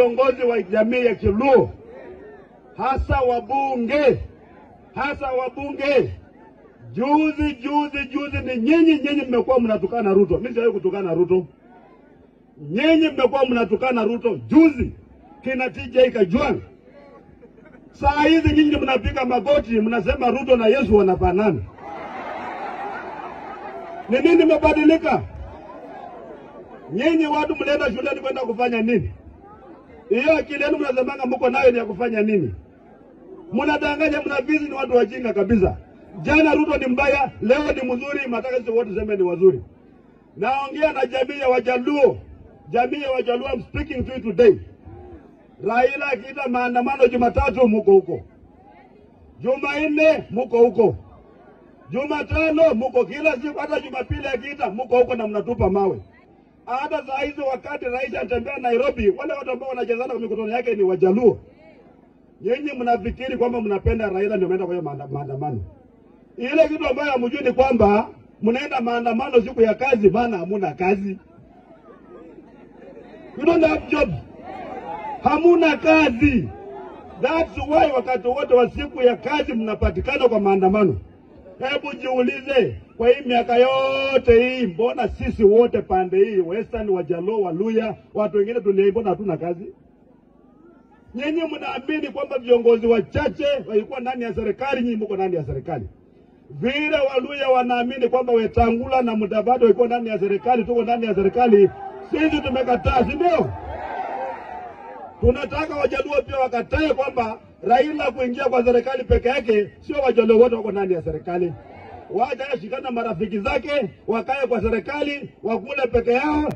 viongozi wa jamii ya Kiluo, hasa wabunge, juzi ni nyinyi mmekuwa mnatukana Ruto. Mimi sijawahi kutukana Ruto. Nyinyi mmekuwa mnatukana Ruto juzi, kina TJ Kajwang'. Saa hizi nyinyi mnapiga magoti, mnasema Ruto na Yesu wanafanana. Ni nini mebadilika? Nyinyi watu mlenda shuleni kwenda kufanya nini? Hiyo akili yenu mnasemanga mko nayo ni ya kufanya nini? Mnadanganya, mnabizi, ni watu wajinga kabisa. Jana Ruto ni mbaya, leo ni mzuri, mataka sisi wote tuseme ni wazuri. Naongea na jamii ya Wajaluo. I'm speaking to you today. Raila akiita maandamano Jumatatu muko huko. Jumanne muko huko. Jumatano muko kila siku, hata Jumapili akiita muko huko na mnatupa mawe. Hata saa hizi wakati rais anatembea Nairobi, wale watu ambao wanachezana kwa mikutano yake ni Wajaluo. Nyinyi mnafikiri kwamba mnapenda Raila ndio mnaenda kwa hiyo maandamano. Ile kitu ambayo hamjui ni kwamba mnaenda maandamano siku ya kazi, maana hamuna kazi. You don't have job. Hamuna kazi. That's why wakati wote wa siku ya kazi mnapatikana kwa maandamano. Hebu jiulize, kwa hii miaka yote hii, mbona sisi wote pande hii, Western, Wajaluo, Waluya, watu wengine dunia, mbona hatuna kazi? Nyinyi mnaamini kwamba viongozi wachache walikuwa ndani ya serikali, nyinyi mko ndani ya serikali. Vile Waluya wanaamini kwamba Wetangula na Mudavadi walikuwa ndani ya serikali, tuko ndani ya serikali, sisi tumekataa, si ndio? Tunataka Wajaluo pia wakatae kwamba Raila kuingia kwa serikali peke yake, sio Wajaluo wote wako ndani ya serikali. Waje shikana marafiki zake, wakae kwa serikali, wakule peke yao.